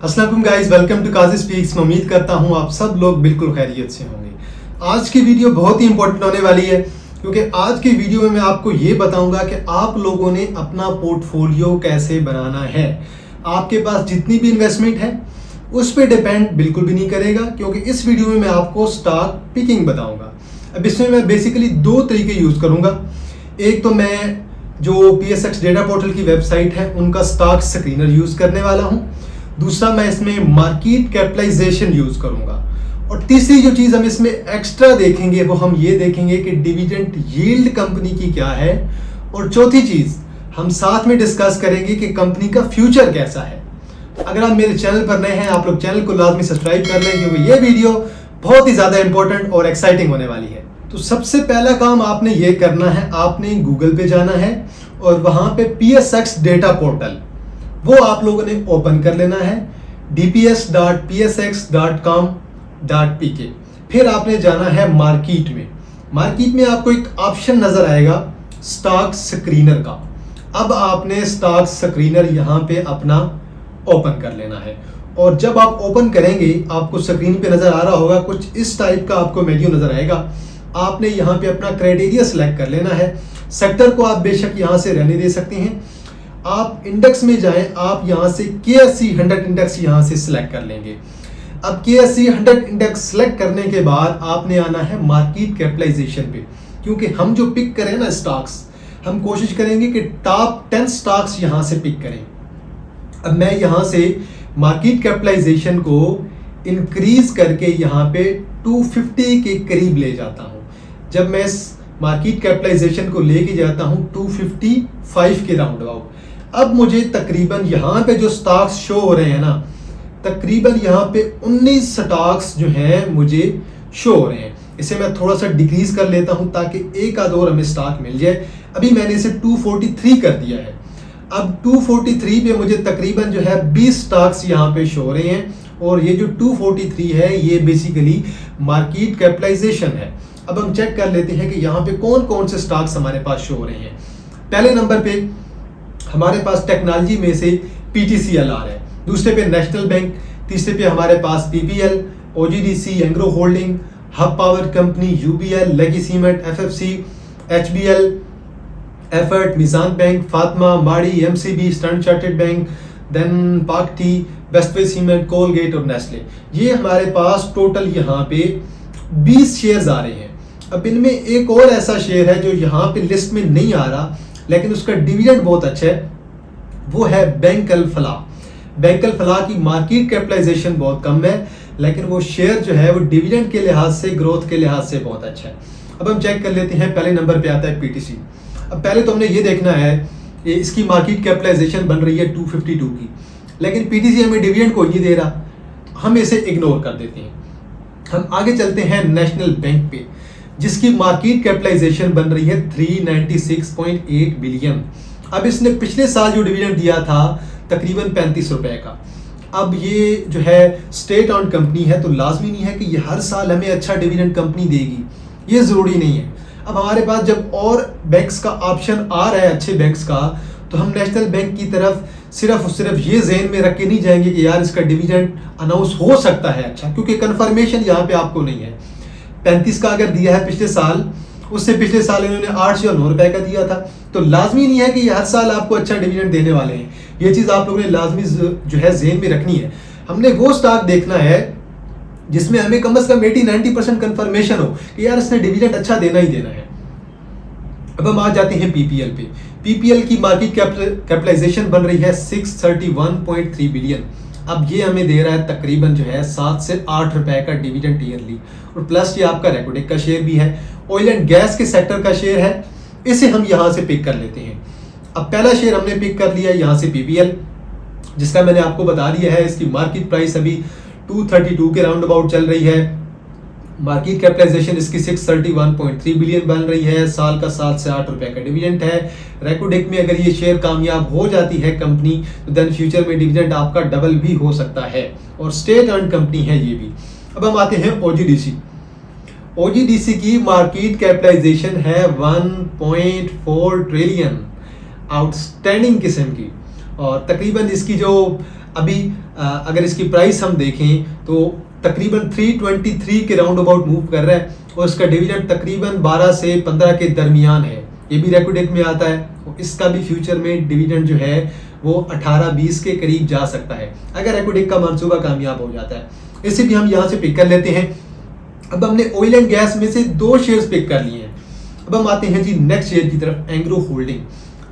अस्सलाम guys, welcome to Kazi speaks. मैं उम्मीद करता हूं आप सब लोग बिल्कुल खैरियत से होंगे। आज की वीडियो बहुत ही इंपॉर्टेंट होने वाली है क्योंकि आज की वीडियो में मैं आपको ये बताऊंगा कि आप लोगों ने अपना पोर्टफोलियो कैसे बनाना है। आपके पास जितनी भी इन्वेस्टमेंट है उस पर डिपेंड बिल्कुल भी नहीं करेगा, क्योंकि इस वीडियो में मैं आपको स्टॉक पिकिंग बताऊंगा। अब इसमें मैं बेसिकली दो तरीके यूज़ करूंगा। एक तो मैं जो PSX डेटा पोर्टल की वेबसाइट है उनका स्टॉक स्क्रीनर यूज़ करने वाला हूं। दूसरा मैं इसमें मार्केट कैपिटलाइजेशन यूज़ करूंगा। और तीसरी जो चीज़ हम इसमें एक्स्ट्रा देखेंगे वो हम ये देखेंगे कि डिविडेंड यील्ड कंपनी की क्या है। और चौथी चीज़ हम साथ में डिस्कस करेंगे कि कंपनी का फ्यूचर कैसा है। अगर आप मेरे चैनल पर नए हैं, आप लोग चैनल को लाजमी सब्सक्राइब कर लें क्योंकि ये वीडियो बहुत ही ज़्यादा इंपॉर्टेंट और एक्साइटिंग होने वाली है। तो सबसे पहला काम आपने ये करना है, आपने गूगल पे जाना है और वहाँ पे PSX डेटा पोर्टल वो आप लोगों ने ओपन कर लेना है, dps.psx.com.pk। फिर आपने जाना है मार्केट में। मार्केट में आपको एक ऑप्शन नजर आएगा स्टॉक स्क्रीनर का। अब आपने स्टॉक स्क्रीनर यहाँ पे अपना ओपन कर लेना है। और जब आप ओपन करेंगे आपको स्क्रीन पे नजर आ रहा होगा कुछ इस टाइप का आपको मेन्यू नजर आएगा। आपने यहाँ पे अपना क्राइटेरिया सिलेक्ट कर लेना है। सेक्टर को आप बेशक यहाँ से रहने दे सकते हैं। आप इंडेक्स में जाएं, आप यहाँ से KSE 100 इंडेक्स यहाँ से सिलेक्ट कर लेंगे। अब KSE 100 इंडेक्स सिलेक्ट करने के बाद आपने आना है मार्केट कैपिटलाइजेशन पे, क्योंकि हम जो पिक करें ना स्टॉक्स, हम कोशिश करेंगे कि टॉप 10 स्टॉक्स यहाँ से पिक करें। अब मैं यहाँ से मार्केट कैपिटलाइजेशन को इंक्रीज करके यहाँ पे 250 के करीब ले जाता हूँ। जब मैं इस मार्केट कैपिटलाइजेशन को लेके जाता हूँ 255 के राउंड अबाउट, अब मुझे तकरीबन यहाँ पे जो स्टॉक्स शो हो रहे हैं ना, तकरीबन यहाँ पे 19 स्टॉक्स जो हैं मुझे शो हो रहे हैं। इसे मैं थोड़ा सा डिक्रीज कर लेता हूँ ताकि एक आध और हमें स्टॉक मिल जाए। अभी मैंने इसे 243 कर दिया है। अब 243 पे मुझे तकरीबन जो है 20 स्टॉक्स यहाँ पे शो हो रहे हैं। और ये जो 243 है ये बेसिकली मार्केट कैपिटलाइजेशन है। अब हम चेक कर लेते हैं कि यहाँ पे कौन कौन से स्टॉक्स हमारे पास शो हो रहे हैं। पहले नंबर पे हमारे पास टेक्नोलॉजी में से PTCL आ रहा है, दूसरे पे नेशनल बैंक, तीसरे पे हमारे पास PPL, OGDC, Engro Holding, Hub Power Company, UBL, Lucky Cement, FFC, HBL, Efert, Meezan Bank, Fatima, Mari, MCB, Standard Chartered Bank, then Pak tea, Westway Cement, Colgate और नेस्ले। ये हमारे पास टोटल यहाँ पे 20 शेयर्स आ रहे हैं। अब इनमें एक और ऐसा शेयर है जो यहाँ पे लिस्ट में नहीं आ रहा लेकिन उसका डिविडेंड बहुत अच्छा है, वो है बैंक अल फलाह। बैंक अल फलाह की मार्केट कैपिटलाइजेशन बहुत कम है लेकिन वो शेयर जो है वो डिविडेंड के लिहाज से, ग्रोथ के लिहाज से बहुत अच्छा है। अब हम चेक कर लेते हैं। पहले नंबर पे आता है PTC। अब पहले तो हमने ये देखना है इसकी मार्केट कैपिटलाइजेशन बन रही है 252 की, लेकिन PTC हमें डिविडेंड कोई नहीं दे रहा, हम इसे इग्नोर कर देते हैं। हम आगे चलते हैं नेशनल बैंक पे जिसकी मार्केट कैपिटलाइजेशन बन रही है 396.8 बिलियन। अब इसने पिछले साल जो डिविडेंड दिया था तकरीबन 35 रुपए का। अब ये जो है स्टेट ऑन्ड कंपनी है तो लाजमी नहीं है कि ये हर साल हमें अच्छा डिविडेंड कंपनी देगी, ये ज़रूरी नहीं है। अब हमारे पास जब और बैंक्स का ऑप्शन आ रहा है अच्छे बैंक्स का, तो हम नेशनल बैंक की तरफ सिर्फ ये जहन में रख के नहीं जाएंगे कि यार इसका डिविडेंड अनाउंस हो सकता है अच्छा, क्योंकि कंफर्मेशन यहाँ पे आपको नहीं है। 35 का अगर दिया है पिछले साल, उससे पिछले साल इन्होंने 8 या 9 रुपए का दिया था, तो लाजमी नहीं है कि ये हर साल आपको अच्छा डिविडेंड देने वाले हैं। ये चीज़ आप लोगों ने लाजमी जो है जेहन में रखनी है। हमने वो स्टॉक देखना है जिसमें हमें कम से कम 80-90% कंफर्मेशन हो कि यार इसने डिविडेंड अच्छा देना ही देना है। अब हम आ जाते हैं PPL पे। PPL की मार्केट कैपिटलाइजेशन बन रही है 631.3 बिलियन। अब ये हमें दे रहा है तकरीबन जो है 7 से 8 रुपए का डिविडेंड ईयरली, और प्लस ये आपका रेकोडेक का शेयर भी है, ऑयल एंड गैस के सेक्टर का शेयर है। इसे हम यहाँ से पिक कर लेते हैं। अब पहला शेयर हमने पिक कर लिया यहाँ से PPL, जिसका मैंने आपको बता दिया है इसकी मार्केट प्राइस अभी 232 के राउंड अबाउट चल रही है। मार्केट कैपिटलाइजेशन इसकी 631.3 बिलियन बन रही है। साल का 7 से 8 रुपए का डिविडेंड है। रेकोडेक में अगर ये शेयर कामयाब हो जाती है कंपनी तो देन फ्यूचर में डिविडेंड आपका डबल भी हो सकता है, और स्टेट अर्न कंपनी है ये भी। अब हम आते हैं OGDC की मार्केट कैपिटलाइजेशन है 1.4 ट्रिलियन, आउटस्टैंडिंग किस्म की। और तकरीबन इसकी जो अभी अगर इसकी प्राइस हम देखें तो तकरीबन 323 के राउंड अबाउट मूव कर रहा है और इसका डिविडेंड तकरीबन 12 से 15 के दरमियान है। ये भी रेकोडेक में आता है। इसका भी फ्यूचर में डिविडेंड जो है वो 18-20 के करीब जा सकता है अगर रेकोडेक का मंसूबा कामयाब हो जाता है। इसे भी हम यहाँ से पिक कर लेते हैं। अब हमने ऑयल एंड गैस में से 2 शेयर्स पिक कर लिए हैं। अब हम आते हैं जी नेक्स्ट शेयर की तरफ, एंग्रो होल्डिंग,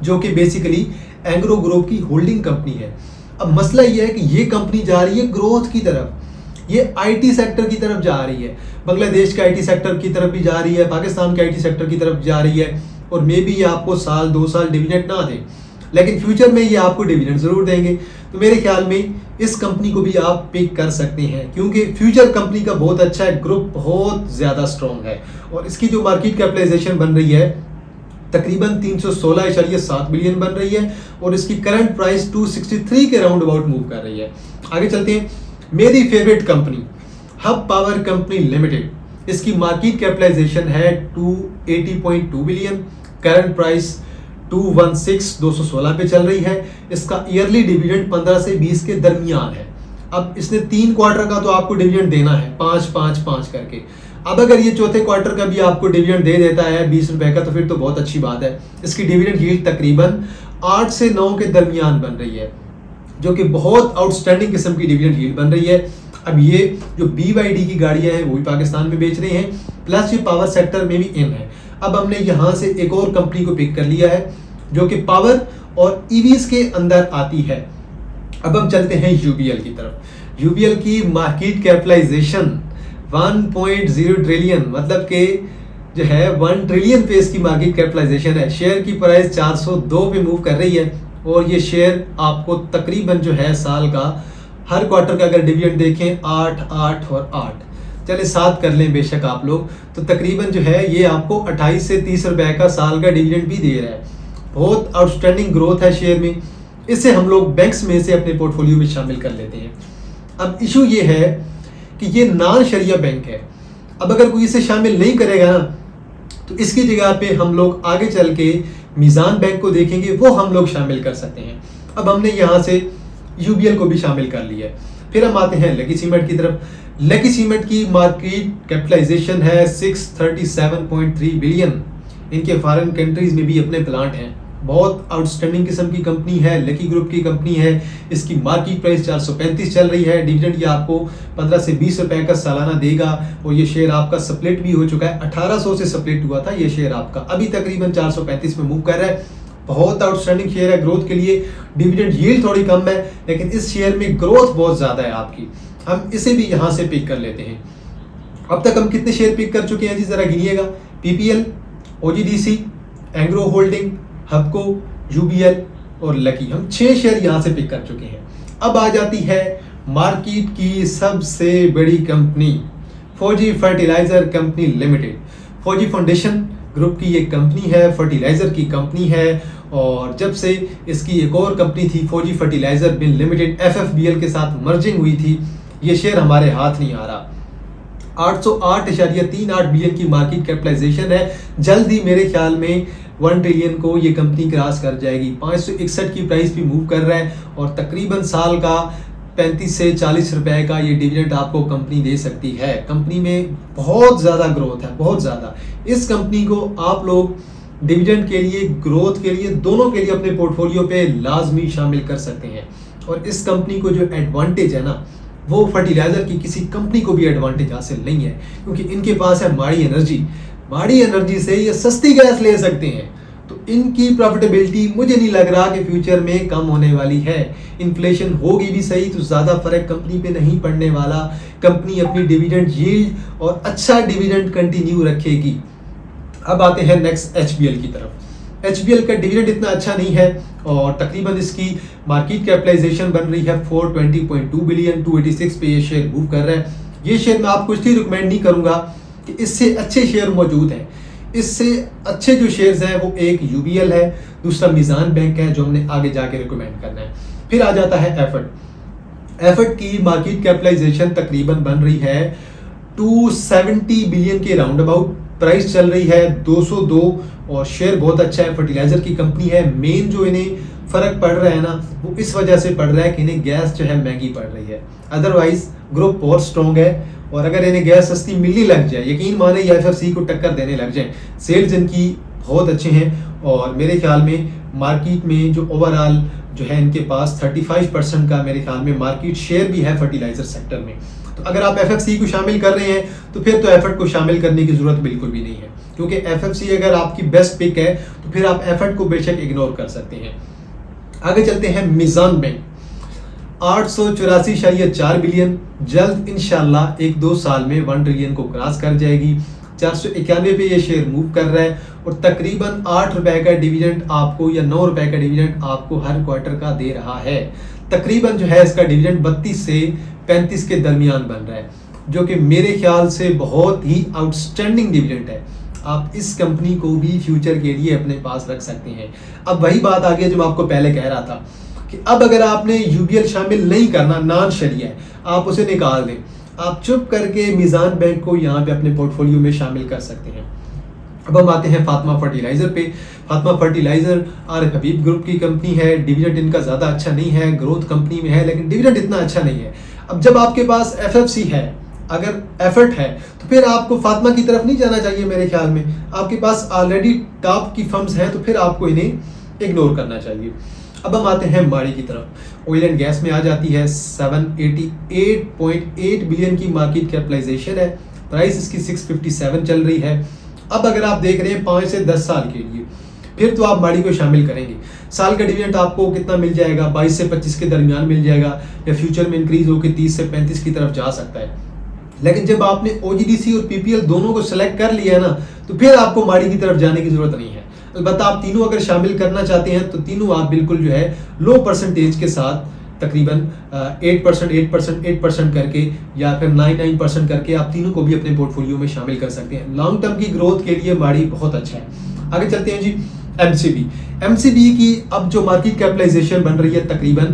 जो कि बेसिकली एंग्रो ग्रुप की होल्डिंग कंपनी है। अब मसला ये है कि ये कंपनी जा रही है ग्रोथ की तरफ, ये आईटी सेक्टर की तरफ जा रही है, बांग्लादेश के आईटी सेक्टर की तरफ भी जा रही है, पाकिस्तान के आईटी सेक्टर की तरफ जा रही है और मे बी ये आपको साल 2 साल डिविडेंड ना दे, लेकिन फ्यूचर में ये आपको डिविडेंड जरूर देंगे। तो मेरे ख्याल में इस कंपनी को भी आप पिक कर सकते हैं क्योंकि फ्यूचर कंपनी का बहुत अच्छा है, ग्रुप बहुत ज़्यादा स्ट्रॉन्ग है और इसकी जो मार्केट कैपिटलाइजेशन बन रही है तकरीबन 316.7 बिलियन बन रही है और इसकी करंट प्राइस 263 के राउंड अबाउट मूव कर रही है। आगे चलते हैं, मेरी favourite company hub Power company limited, इसकी मार्केट कैपिटलाइजेशन है 280.2 बिलियन, करंट प्राइस 216 पे चल रही है। इसका ईयरली डिविडेंड 15 से 20 के दरमियान है। अब इसने 3 क्वार्टर का तो आपको डिविडेंड देना है 5-5-5 करके। अब अगर ये चौथे क्वार्टर का भी आपको डिविडेंड दे देता है 20 रुपए का तो फिर तो बहुत अच्छी बात है। इसकी डिविडेंड यील्ड तकरीबन 8 से 9 के दरमियान बन रही है, जो कि बहुत आउटस्टैंडिंग किस्म की डिविडेंड यील्ड बन रही है। अब ये जो BYD की गाड़ियां हैं वो भी पाकिस्तान में बेच रहे हैं, प्लस ये पावर सेक्टर में भी इन है। अब हमने यहाँ से एक और कंपनी को पिक कर लिया है जो कि पावर और ईवीज के अंदर आती है। अब हम चलते हैं UBL की तरफ। UBL की मार्केट कैपिटलाइजेशन 1.0 ट्रिलियन, मतलब कि जो है 1 ट्रिलियन पे इसकी मार्केट कैपिटलाइजेशन है। शेयर की प्राइस 402 पे मूव कर रही है और ये शेयर आपको तकरीबन जो है साल का हर क्वार्टर का अगर डिविडेंड देखें 8, 8 और 8, चले 7 कर लें बेशक आप लोग, तो तकरीबन जो है ये आपको 28 से 30 रुपए का साल का डिविडेंड भी दे रहा है। बहुत आउटस्टैंडिंग ग्रोथ है शेयर में। इसे हम लोग बैंक्स में से अपने पोर्टफोलियो में शामिल कर लेते हैं। अब इशू ये है कि ये नॉन शरिया बैंक है। अब अगर कोई इसे शामिल नहीं करेगा ना तो इसकी जगह पे हम लोग आगे चल के मीज़ान बैंक को देखेंगे, वो हम लोग शामिल कर सकते हैं। अब हमने यहाँ से UBL को भी शामिल कर लिया है। फिर हम आते हैं लकी सीमेंट की तरफ। लकी सीमेंट की मार्केट कैपिटलाइजेशन है 637.3 बिलियन। इनके फॉरेन कंट्रीज में भी अपने प्लांट हैं। बहुत आउटस्टैंडिंग किस्म की कंपनी है, लकी ग्रुप की कंपनी है। इसकी मार्केट प्राइस 435 चल रही है। डिविडेंड ये आपको 15 से 20 रुपए का सालाना देगा और ये शेयर आपका स्प्लिट भी हो चुका है। 1800 से स्प्लिट हुआ था ये शेयर आपका, अभी तकरीबन 435 में मूव कर रहा है। बहुत आउटस्टैंडिंग शेयर है ग्रोथ के लिए। डिविडेंड यील्ड थोड़ी कम है लेकिन इस शेयर में ग्रोथ बहुत ज़्यादा है आपकी। हम इसे भी यहाँ से पिक कर लेते हैं। अब तक हम कितने शेयर पिक कर चुके हैं जी, ज़रा गिनिएगा। PPL, OGDC, Engro holding, हबको, UBL और लकी, हम 6 शेयर यहाँ से पिक कर चुके हैं। अब आ जाती है मार्केट की सबसे बड़ी कंपनी फौजी फर्टिलाइजर कंपनी लिमिटेड। फौजी फाउंडेशन ग्रुप की एक कंपनी है, फर्टिलाइजर की कंपनी है और जब से इसकी एक और कंपनी थी फौजी फर्टिलाइजर बिल लिमिटेड FFBL के साथ मर्जिंग हुई थी, ये शेयर हमारे हाथ नहीं आ रहा। 808.38 बिलियन की मार्केट कैपिटलाइजेशन है। जल्द ही मेरे ख्याल में 1 ट्रिलियन को ये कंपनी क्रॉस कर जाएगी। 561 की प्राइस भी मूव कर रहा है और तकरीबन साल का 35 से 40 रुपए का ये डिविडेंड आपको कंपनी दे सकती है। कंपनी में बहुत ज़्यादा ग्रोथ है, बहुत ज़्यादा। इस कंपनी को आप लोग डिविडेंड के लिए, ग्रोथ के लिए, दोनों के लिए अपने पोर्टफोलियो पे लाजमी शामिल कर सकते हैं। और इस कंपनी को जो एडवांटेज है ना, वो फर्टिलाइजर की किसी कंपनी को भी एडवांटेज हासिल नहीं है क्योंकि इनके पास है माड़ी एनर्जी। माड़ी एनर्जी से ये सस्ती गैस ले सकते हैं, तो इनकी प्रॉफिटेबिलिटी मुझे नहीं लग रहा कि फ्यूचर में कम होने वाली है। इन्फ्लेशन होगी भी सही तो ज़्यादा फर्क कंपनी पे नहीं पड़ने वाला। कंपनी अपनी डिविडेंड यील्ड और अच्छा डिविडेंड कंटिन्यू रखेगी। अब आते हैं नेक्स्ट HBL की तरफ। HBL का डिविडेंड इतना अच्छा नहीं है और तकरीबन इसकी मार्केट कैपिटलाइजेशन बन रही है 420.2 बिलियन। 286 पे ये शेयर मूव कर रहा है। ये शेयर मैं आपको इसलिए रिकमेंड नहीं करूंगा कि इससे अच्छे शेयर मौजूद हैं। इससे अच्छे जो शेयर्स हैं वो एक UBL है, दूसरा मीज़ान बैंक है जो हमने आगे जाके रिकमेंड करना है। फिर आ जाता है एफर्ट की मार्केट कैपिटलाइजेशन तकरीबन बन रही है 270 बिलियन के राउंड अबाउट। प्राइस चल रही है 202 और शेयर बहुत अच्छा है। फर्टिलाइजर की कंपनी है। मेन जो इन्हें फ़र्क पड़ रहा है ना, वो इस वजह से पड़ रहा है कि इन्हें गैस जो है महंगी पड़ रही है। अदरवाइज ग्रुप बहुत स्ट्रॉन्ग है, और अगर इन्हें गैस सस्ती मिलने लग जाए, यकीन माने ये एफएफसी को टक्कर देने लग जाए, सेल्स इनकी बहुत अच्छे हैं, और मेरे ख्याल में मार्केट में जो ओवरऑल जो है इनके पास 35% का मेरे ख्याल में मार्केट शेयर भी है फर्टिलाइजर सेक्टर में। तो अगर आप एफएफसी को शामिल कर रहे हैं तो फिर तो एफर्ट को शामिल करने की ज़रूरत बिल्कुल भी नहीं है, क्योंकि एफएफसी अगर आपकी बेस्ट पिक है तो फिर आप एफर्ट को बेशक इग्नोर कर सकते हैं। आगे चलते हैं मीज़ान बैंक, 884.4 बिलियन, जल्द इंशाल्लाह 1-2 साल में 1 ट्रिलियन को क्रॉस कर जाएगी। 491 पे ये शेयर मूव कर रहा है, और तकरीबन 8 रुपए का डिविडेंड आपको या 9 रुपए का डिविडेंड आपको हर क्वार्टर का दे रहा है। तकरीबन जो है इसका डिविडेंड 32 से 35 के दरमियान बन रहा है, जो कि मेरे ख्याल से बहुत ही आउटस्टैंडिंग डिविडेंड है। आप इस कंपनी को भी फ्यूचर के लिए अपने पास रख सकते हैं। अब वही बात आ गई जो मैं आपको पहले कह रहा था कि अब अगर आपने यूबीएल शामिल नहीं करना, नॉन शरिया है, आप उसे निकाल दें, आप चुप करके मीज़ान बैंक को यहाँ पे अपने पोर्टफोलियो में शामिल कर सकते हैं। अब हम आते हैं फातिमा फर्टिलाइज़र पे। फातिमा फर्टिलाइज़र आरिफ हबीब ग्रुप की कंपनी है, डिविडेंड इनका ज़्यादा अच्छा नहीं है, ग्रोथ कंपनी में है लेकिन डिविडेंड इतना अच्छा नहीं है। अब जब आपके पास एफएफसी है, अगर एफर्ट है, तो फिर आपको फातिमा की तरफ नहीं जाना चाहिए। मेरे ख्याल में आपके पास ऑलरेडी टॉप की फर्म्स हैं, तो फिर आपको इन्हें इग्नोर करना चाहिए। अब हम आते हैं माड़ी की तरफ। ऑयल एंड गैस में आ जाती है, 788.8 बिलियन की मार्केट कैपिटलाइजेशन है, प्राइस इसकी 657 चल रही है। अब अगर आप देख रहे हैं 5 से 10 साल के लिए, फिर तो आप माड़ी को शामिल करेंगे। साल का डिविडेंड आपको कितना मिल जाएगा? 22 से 25 के दरमियान मिल जाएगा, या फ्यूचर में इंक्रीज होकर 30 से 35 की तरफ जा सकता है। लेकिन जब आपने ओजीडीसी और पीपीएल दोनों को सिलेक्ट कर लिया ना, तो फिर आपको माड़ी की तरफ जाने की जरूरत नहीं है। अलबत्ता आप तीनों अगर शामिल करना चाहते हैं तो तीनों आप बिल्कुल जो है लो परसेंटेज के साथ, तकरीबन 8%, 8%, 8% करके, या फिर 9% करके आप तीनों को भी अपने पोर्टफोलियो में शामिल कर सकते हैं। लॉन्ग टर्म की ग्रोथ के लिए माड़ी बहुत अच्छा है। आगे चलते हैं जी, एमसीबी की अब जो मार्केट कैपिटलाइजेशन बन रही है तकरीबन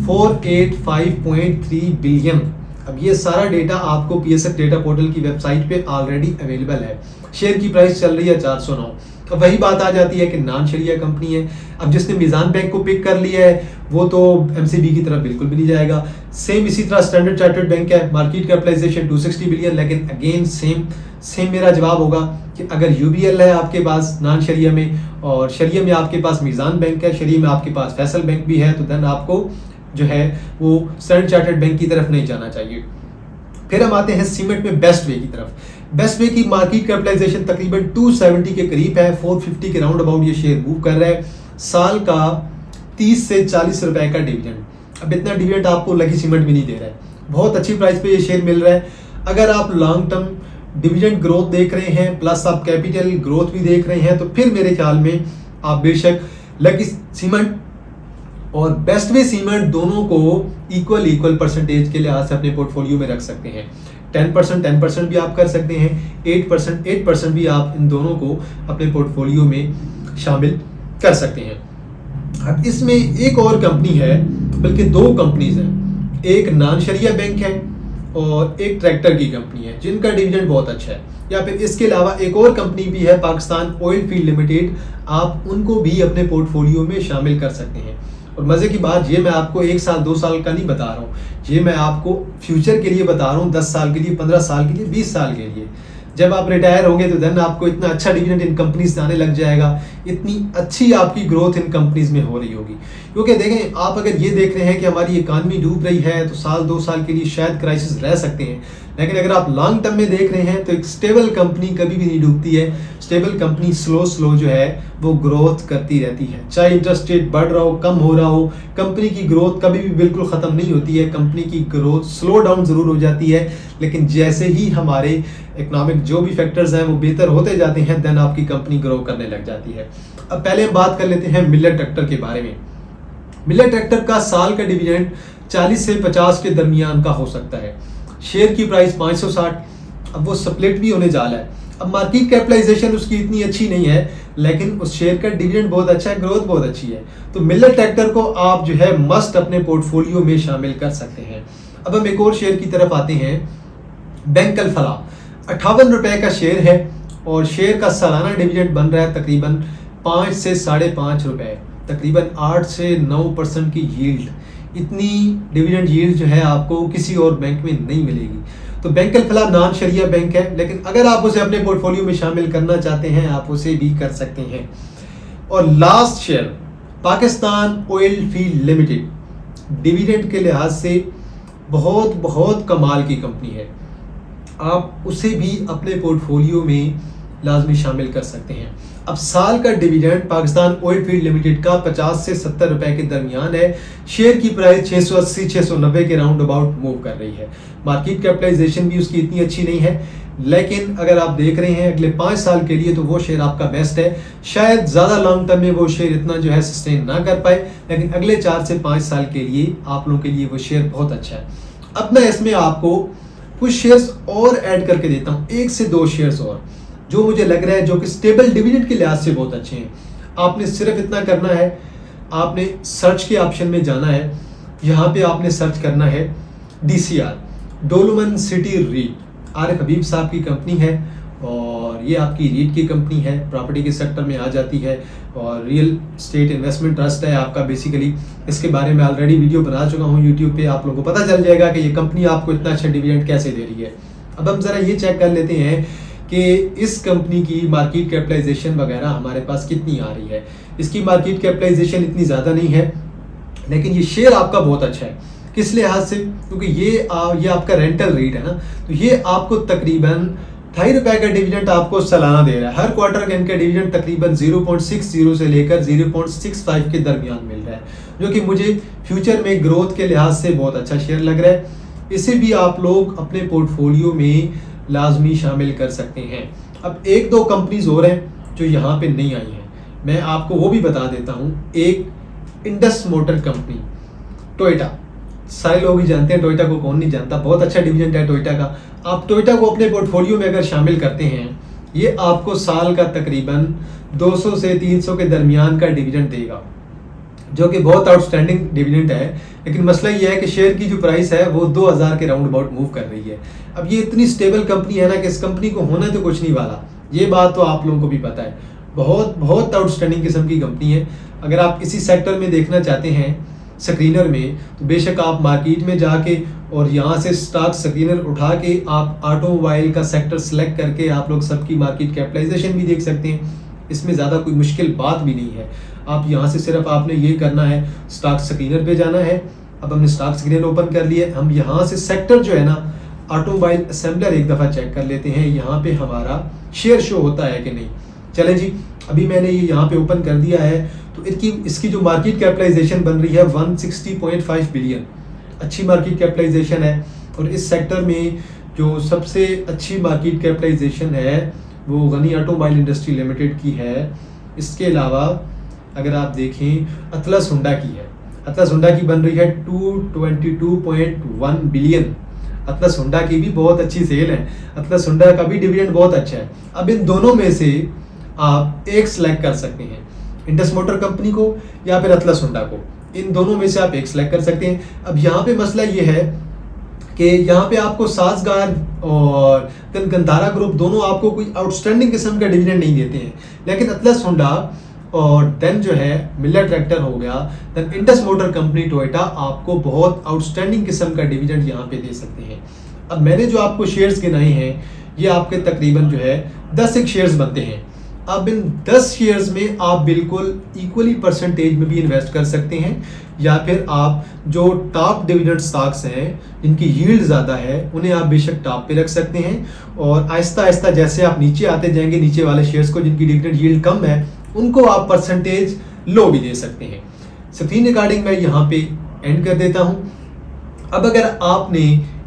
485.3 बिलियन। अब ये सारा डेटा आपको पीएसएफ डेटा पोर्टल की वेबसाइट पे ऑलरेडी अवेलेबल है। शेयर की प्राइस चल रही है 409। अब वही बात आ जाती है कि नॉन शरिया कंपनी है। अब जिसने मीज़ान बैंक को पिक कर लिया है वो तो एमसीबी की तरफ बिल्कुल भी नहीं जाएगा। सेम इसी तरह स्टैंडर्ड चार्टर्ड बैंक है, मार्केट कैपिटलाइजेशन 260 बिलियन, लेकिन अगेन सेम मेरा जवाब होगा कि अगर यूबीएल है आपके पास नॉन शरिया में, और शरिया में आपके पास मीज़ान बैंक है, शरिया में आपके पास फैसल बैंक भी है, तो देन आपको जो है वो स्टैंडर्ड चार्टर्ड बैंक की तरफ नहीं जाना चाहिए। फिर हम आते हैं सीमेंट में बेस्ट वे की तरफ। बेस्ट वे की मार्केट कैपिटलाइजेशन तकरीबन 270 के करीब है, 450 के राउंड अबाउट ये शेयर मूव कर रहा है। साल का 30 से 40 रुपए का डिविडेंड। अब इतना डिविडेंड आपको लकी सीमेंट भी नहीं दे रहा है, बहुत अच्छी प्राइस पे ये शेयर मिल रहा है। अगर आप लॉन्ग टर्म डिविडेंड ग्रोथ देख रहे हैं प्लस आप कैपिटल ग्रोथ भी देख रहे हैं, तो फिर मेरे ख्याल में आप बेशक लकी सीमेंट और बेस्ट वे सीमेंट दोनों को इक्वल परसेंटेज के लिहाज से अपने पोर्टफोलियो में रख सकते हैं। 10% भी आप कर सकते हैं, 8% भी आप इन दोनों को अपने पोर्टफोलियो में शामिल कर सकते हैं। अब इसमें एक और कंपनी है, बल्कि दो कंपनीज हैं, एक नॉन शरिया बैंक है और एक ट्रैक्टर की कंपनी है जिनका डिविडेंड बहुत अच्छा है। या फिर इसके अलावा एक और कंपनी भी है पाकिस्तान ऑयल फील्ड लिमिटेड, आप उनको भी अपने पोर्टफोलियो में शामिल कर सकते हैं। और मज़े की बात, ये मैं आपको 1 साल 2 साल का नहीं बता रहा हूँ, ये मैं आपको फ्यूचर के लिए बता रहा हूँ, 10 साल के लिए, 15 साल के लिए, 20 साल के लिए। जब आप रिटायर होंगे तो देन आपको इतना अच्छा डिविडेंड इन कंपनीज से आने लग जाएगा, इतनी अच्छी आपकी ग्रोथ इन कंपनीज में हो रही होगी। क्योंकि देखें, आप अगर ये देख रहे हैं कि हमारी इकानमी डूब रही है तो साल 2 साल के लिए शायद क्राइसिस रह सकते हैं, लेकिन अगर आप लॉन्ग टर्म में देख रहे हैं तो एक स्टेबल कंपनी कभी भी नहीं डूबती है। स्टेबल कंपनी स्लो जो है वो ग्रोथ करती रहती है, चाहे इंटरेस्ट रेट बढ़ रहा हो, कम हो रहा हो, कंपनी की ग्रोथ कभी भी बिल्कुल ख़त्म नहीं होती है। कंपनी की ग्रोथ स्लो डाउन ज़रूर हो जाती है, लेकिन जैसे ही हमारे इकोनॉमिक जो भी फैक्टर्स हैं वो बेहतर होते जाते हैं, देन आपकी कंपनी ग्रो करने लग जाती है। अब पहले हम बात कर लेते हैं मिलर ट्रैक्टर के बारे में। मिलर ट्रैक्टर का साल का डिविडेंड 40 से 50 के दरमियान का हो सकता है। शेयर की प्राइस 560। अब वो स्प्लिट भी होने जा रहा है। अब मार्केट कैपिटलाइजेशन उसकी इतनी अच्छी नहीं है, लेकिन उस शेयर का डिविडेंड बहुत अच्छा है, ग्रोथ बहुत अच्छी है। तो मिलर ट्रैक्टर को आप जो है मस्ट अपने पोर्टफोलियो में शामिल कर सकते हैं। अब हम एक और शेयर की तरफ आते हैं, बैंक अल फलाह। 58 रुपए का शेयर है और शेयर का सालाना डिविडेंड बन रहा है तकरीबन 5 से 5.5 रुपए। तकरीबन 8 से 9% की यील्ड, इतनी डिविडेंड यील्ड जो है आपको किसी और बैंक में नहीं मिलेगी। तो बैंक अल-फलाह नॉन शरिया बैंक है, लेकिन अगर आप उसे अपने पोर्टफोलियो में शामिल करना चाहते हैं आप उसे भी कर सकते हैं। और last share Pakistan oil field limited, dividend के लिहाज से बहुत बहुत कमाल की कंपनी है, आप उसे भी अपने पोर्टफोलियो में लाजमी शामिल कर सकते हैं। अब साल का dividend Pakistan oil field limited का 50 से 70 रुपए के दरमियान है। शेयर की प्राइस 680-690 के राउंड अबाउट मूव कर रही है। मार्केट कैपिटलाइजेशन भी उसकी इतनी अच्छी नहीं है, लेकिन अगर आप देख रहे हैं अगले 5 साल के लिए तो वो शेयर आपका बेस्ट है। शायद ज़्यादा लॉन्ग टर्म में वो शेयर इतना जो है सस्टेन ना कर पाए, लेकिन अगले 4 से 5 साल के लिए आप लोगों के लिए वो शेयर बहुत अच्छा है। अब मैं इसमें आपको कुछ शेयर्स और ऐड करके देता हूँ, 1 से 2 शेयर्स और, जो मुझे लग रहा है जो कि स्टेबल डिविडेंड के लिहाज से बहुत अच्छे हैं। आपने सिर्फ इतना करना है, आपने सर्च के ऑप्शन में जाना है, यहाँ पे आपने सर्च करना है DCR, डोलमन सिटी रीट, आरिफ हबीब साहब की कंपनी है और ये आपकी रीट की कंपनी है, प्रॉपर्टी के सेक्टर में आ जाती है और रियल स्टेट इन्वेस्टमेंट ट्रस्ट है आपका। बेसिकली इसके बारे में ऑलरेडी वीडियो बना चुका हूँ यूट्यूब पे, आप लोगों को पता चल जाएगा कि ये कंपनी आपको इतना अच्छा डिविडेंड कैसे दे रही है। अब हम ज़रा ये चेक कर लेते हैं कि इस कंपनी की मार्केट कैपिटलाइजेशन वगैरह हमारे पास कितनी आ रही है। इसकी मार्केट कैपिटलाइजेशन इतनी ज़्यादा नहीं है, लेकिन ये शेयर आपका बहुत अच्छा है। किस लिहाज से? क्योंकि ये आपका रेंटल रेट है ना, तो ये आपको तकरीबन ₹2.5 का डिविडेंड आपको सालाना दे रहा है। हर क्वार्टर का इनका डिविडेंड तकरीबन 0.60 से लेकर 0.65 के दरमियान मिल रहा है, जो कि मुझे फ्यूचर में ग्रोथ के लिहाज से बहुत अच्छा शेयर लग रहा है। इसे भी आप लोग अपने पोर्टफोलियो में लाजमी शामिल कर सकते हैं। अब 1-2 कंपनीज और हैं जो यहाँ पे नहीं आई हैं, मैं आपको वो भी बता देता हूँ। एक इंडस मोटर कंपनी, टोयोटा, सारे लोग ही जानते हैं टोयोटा को, कौन नहीं जानता, बहुत अच्छा डिविडेंड है टोयोटा का। आप टोयोटा को अपने पोर्टफोलियो में अगर शामिल करते हैं, ये आपको साल का तकरीबन 200 से 300 के दरमियान का डिविडेंड देगा, जो कि बहुत आउटस्टैंडिंग डिविडेंड है। लेकिन मसला ये है कि शेयर की जो प्राइस है वो 2000 के राउंड अबाउट मूव कर रही है। अब ये इतनी स्टेबल कंपनी है ना कि इस कंपनी को होना तो कुछ नहीं वाला, ये बात तो आप लोगों को भी पता है। बहुत बहुत आउटस्टैंडिंग किस्म की कंपनी है। अगर आप इसी सेक्टर में देखना चाहते हैं स्क्रीनर में, तो बेशक आप मार्केट में जाके और यहाँ से स्टॉक स्क्रीनर उठा के आप ऑटोमोबाइल का सेक्टर सेलेक्ट करके आप लोग सबकी मार्केट कैपिटलाइजेशन भी देख सकते हैं। इसमें ज़्यादा कोई मुश्किल बात भी नहीं है। आप यहाँ से सिर्फ आपने ये करना है, स्टॉक स्क्रीनर पे जाना है। अब हमने स्टॉक स्क्रीनर ओपन कर लिए, हम यहाँ से सेक्टर जो है ना ऑटोमोबाइल असेंबलर एक दफ़ा चेक कर लेते हैं, यहाँ पे हमारा शेयर शो होता है कि नहीं। चलें जी, अभी मैंने ये यहाँ पे ओपन कर दिया है, तो इसकी जो मार्केट कैपिटलाइजेशन बन रही है 160.5 बिलियन, अच्छी मार्केट कैपिटलाइजेशन है। और इस सेक्टर में जो सबसे अच्छी मार्केट कैपिटलाइजेशन है वो गनी ऑटोमोबाइल इंडस्ट्री लिमिटेड की है। इसके अलावा अगर आप देखें अतलस हुंडा की है, अतलस हुंडा की बन रही है 222.1 बिलियन। अतलस हुंडा की भी बहुत अच्छी सेल है, अतलस हुंडा का भी डिविडेंड बहुत अच्छा है। अब इन दोनों में से आप एक सेलेक्ट कर सकते हैं, इंडस मोटर कंपनी को या फिर अतलस हुंडा को, इन दोनों में से आप एक सेलेक्ट कर सकते हैं। अब यहाँ पे मसला ये है कि यहाँ पे आपको साजगार और गंधारा ग्रुप दोनों आपको कोई आउटस्टैंडिंग किस्म का डिविडेंड नहीं देते हैं, लेकिन अतलस हुंडा और देन जो है मिलर ट्रैक्टर हो गया, then Indus motor company Toyota आपको बहुत आउटस्टैंडिंग किस्म का डिविडेंड यहाँ पे दे सकते हैं। अब मैंने जो आपको शेयर्स गिनाए हैं ये आपके तकरीबन जो है 10 एक शेयर्स बनते हैं। अब इन 10 शेयर्स में आप बिल्कुल इक्वली परसेंटेज में भी इन्वेस्ट कर सकते हैं, या फिर आप जो टॉप डिविडेंड स्टॉक्स हैं जिनकी यील्ड ज़्यादा है उन्हें आप बेशक टॉप पे रख सकते हैं, और आहिस्ता आहिस्ता जैसे आप नीचे आते जाएंगे नीचे वाले शेयर्स को जिनकी डिविडेंड यील्ड कम है उनको आप परसेंटेज लो भी दे सकते हैं। स्क्रीन रिकॉर्डिंग मैं यहाँ पे एंड कर देता हूँ। अब अगर आपने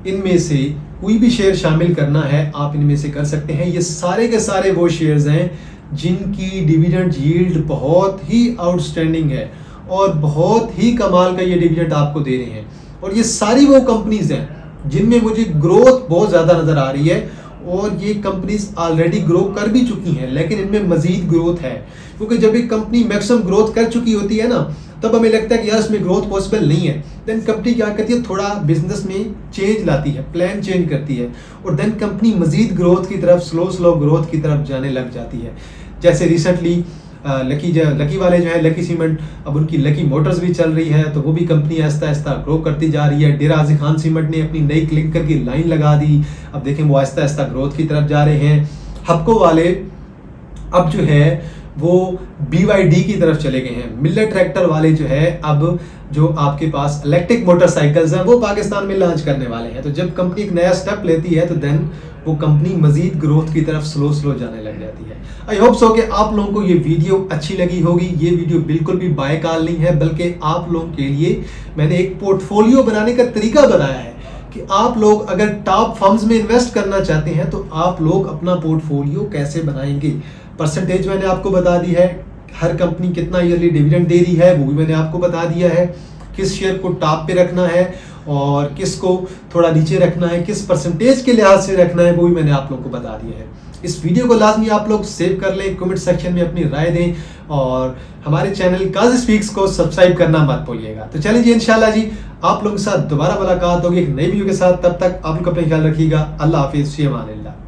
इनमें से कोई भी शेयर शामिल करना है आप इनमें से कर सकते हैं। ये सारे के सारे वो शेयर्स हैं जिनकी डिविडेंड यील्ड बहुत ही आउटस्टैंडिंग है और बहुत ही कमाल का ये डिविडेंड आपको दे रहे हैं, और ये सारी वो कंपनीज हैं जिनमें मुझे ग्रोथ बहुत ज़्यादा नज़र आ रही है, और ये कंपनीज ऑलरेडी ग्रो कर भी चुकी हैं, लेकिन इनमें मजीद ग्रोथ है। क्योंकि जब एक कंपनी मैक्सिमम ग्रोथ कर चुकी होती है ना, तब हमें लगता है कि यार इसमें ग्रोथ पॉसिबल नहीं है, देन कंपनी क्या करती है, थोड़ा बिजनेस में चेंज लाती है, प्लान चेंज करती है, और देन कंपनी मजीद ग्रोथ की तरफ स्लो ग्रोथ की तरफ जाने लग जाती है। जैसे रिसेंटली लकी वाले जो है लकी सीमेंट, अब उनकी लकी मोटर्स भी चल रही है, तो वो भी कंपनी आहिस्ता आहिस्ता ग्रो करती जा रही है। डेरा गाजी खान सीमेंट ने अपनी नई क्लिंकर की लाइन लगा दी, अब देखें वो आहिस्ता आहिस्ता ग्रोथ की तरफ जा रहे हैं। हपको वाले अब जो है वो BYD की तरफ चले गए हैं। मिलर ट्रैक्टर वाले जो है अब जो आपके पास इलेक्ट्रिक मोटरसाइकिल्स हैं वो पाकिस्तान में लॉन्च करने वाले हैं। तो जब कंपनी एक नया स्टेप लेती है तो देन वो कंपनी मजीद ग्रोथ की तरफ स्लो जाने लग जाती है। आई होप सो कि आप लोगों को ये वीडियो अच्छी लगी होगी। ये वीडियो बिल्कुल भी बायकाल नहीं है, बल्कि आप लोगों के लिए मैंने एक पोर्टफोलियो बनाने का तरीका बताया है कि आप लोग अगर टॉप फर्म्स में इन्वेस्ट करना चाहते हैं तो आप लोग अपना पोर्टफोलियो कैसे बनाएंगे। परसेंटेज मैंने आपको बता दी है, हर कंपनी कितना ईयरली डिविडेंड दे रही है वो भी मैंने आपको बता दिया है, किस शेयर को टॉप पे रखना है और किस को थोड़ा नीचे रखना है, किस परसेंटेज के लिहाज से रखना है वो भी मैंने आप लोगों को बता दिया है। इस वीडियो को लाजमी आप लोग सेव कर लें, कमेंट सेक्शन में अपनी राय दें और हमारे चैनल काजी स्पीक्स को सब्सक्राइब करना मत भूलिएगा। तो चलिए जी, इंशाल्लाह जी आप लोगों के साथ दोबारा मुलाकात होगी एक नई वीडियो के साथ। तब तक आप लोग अपना ख्याल रखिएगा। अल्लाह हाफिज़, फ़ी अमान अल्लाह।